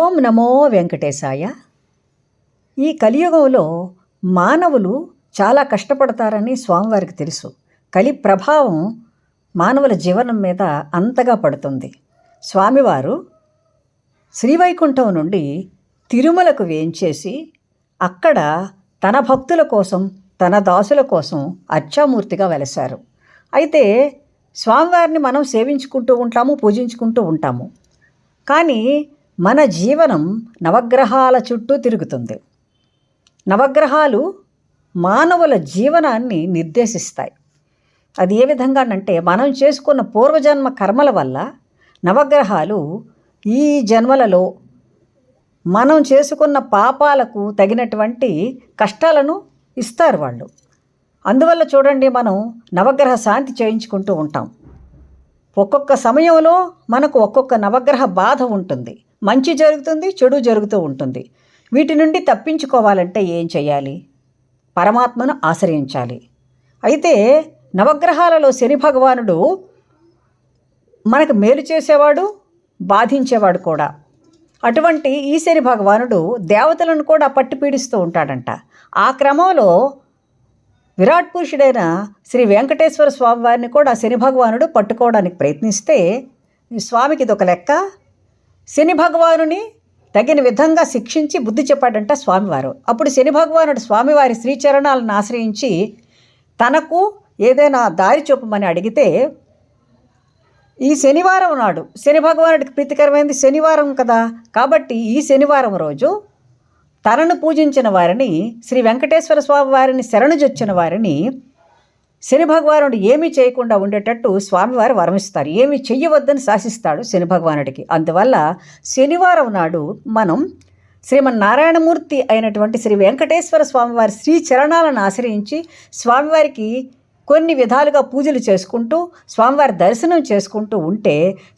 ఓం నమో వెంకటేశాయ. ఈ కలియుగంలో మానవులు చాలా కష్టపడతారని స్వామివారికి తెలుసు. కలి ప్రభావం మానవుల జీవనం మీద అంతగా పడుతుంది. స్వామివారు శ్రీవైకుంఠం నుండి తిరుమలకు వేంచేసి అక్కడ తన భక్తుల కోసం, తన దాసుల కోసం అర్చామూర్తిగా వెలశారు. అయితే స్వామివారిని మనం సేవించుకుంటూ ఉంటాము, పూజించుకుంటూ ఉంటాము. కానీ మన జీవనం నవగ్రహాల చుట్టూ తిరుగుతుంది. నవగ్రహాలు మానవుల జీవనాన్ని నిర్దేశిస్తాయి. అది ఏ విధంగానంటే, మనం చేసుకున్న పూర్వజన్మ కర్మల వల్ల నవగ్రహాలు ఈ జన్మలలో మనం చేసుకున్న పాపాలకు తగినటువంటి కష్టాలను ఇస్తారు వాళ్ళు. అందువల్ల చూడండి, మనం నవగ్రహ శాంతి చేయించుకుంటూ ఉంటాం. ఒక్కొక్క సమయంలో మనకు ఒక్కొక్క నవగ్రహ బాధ ఉంటుంది. మంచి జరుగుతుంది, చెడు జరుగుతూ ఉంటుంది. వీటి నుండి తప్పించుకోవాలంటే ఏం చేయాలి? పరమాత్మను ఆశ్రయించాలి. అయితే నవగ్రహాలలో శని భగవానుడు మనకు మేలు చేసేవాడు, బాధించేవాడు కూడా. అటువంటి ఈ శని భగవానుడు దేవతలను కూడా పట్టి పీడిస్తూ ఉంటాడంట. ఆ క్రమంలో విరాట్ పురుషుడైన శ్రీ వెంకటేశ్వర స్వామి వారిని కూడా శని భగవానుడు పట్టుకోవడానికి ప్రయత్నిస్తే, స్వామికి ఇదొక లెక్క. శని భగవానుని తగిన విధంగా శిక్షించి బుద్ధి చెప్పాడంట స్వామివారు. అప్పుడు శని భగవానుడు స్వామివారి శ్రీచరణాలను ఆశ్రయించి తనకు ఏదైనా దారి చూపమని అడిగితే, ఈ శనివారం నాడు, శని భగవానుడికి ప్రీతికరమైనది శనివారం కదా, కాబట్టి ఈ శనివారం రోజు తనను పూజించిన వారిని, శ్రీ వెంకటేశ్వర స్వామి వారిని శరణుజొచ్చిన వారిని శని భగవానుడు ఏమీ చేయకుండా ఉండేటట్టు స్వామివారు వరమిస్తారు. ఏమీ చెయ్యవద్దని శాసిస్తాడు శని భగవానుడికి. అందువల్ల శనివారం నాడు మనం శ్రీమన్నారాయణమూర్తి అయినటువంటి శ్రీ వెంకటేశ్వర స్వామివారి శ్రీ చరణాలను ఆశ్రయించి స్వామివారికి కొన్ని విధాలుగా పూజలు చేసుకుంటూ స్వామివారి దర్శనం చేసుకుంటూ ఉంటే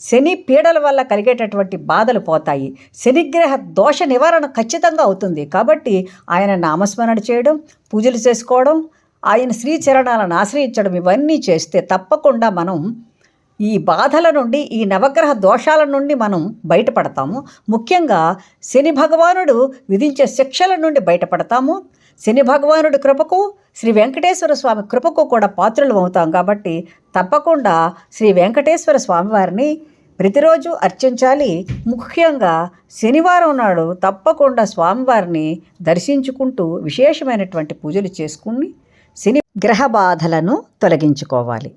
శని పీడల వల్ల కలిగేటటువంటి బాధలు పోతాయి. శనిగ్రహ దోష నివారణ ఖచ్చితంగా అవుతుంది. కాబట్టి ఆయన నామస్మరణ చేయడం, పూజలు చేసుకోవడం, ఆయన శ్రీచరణాలను ఆశ్రయించడం, ఇవన్నీ చేస్తే తప్పకుండా మనం ఈ బాధల నుండి, ఈ నవగ్రహ దోషాల నుండి మనం బయటపడతాము. ముఖ్యంగా శని భగవానుడు విధించే శిక్షల నుండి బయటపడతాము. శని భగవానుడి కృపకు, శ్రీ వెంకటేశ్వర స్వామి కృపకు కూడా పాత్రలు అవుతాం. కాబట్టి తప్పకుండా శ్రీ వెంకటేశ్వర స్వామి వారిని ప్రతిరోజు అర్చించాలి. ముఖ్యంగా శనివారం నాడు తప్పకుండా స్వామివారిని దర్శించుకుంటూ విశేషమైనటువంటి పూజలు చేసుకుని శని గ్రహ బాధలను తొలగించుకోవాలి.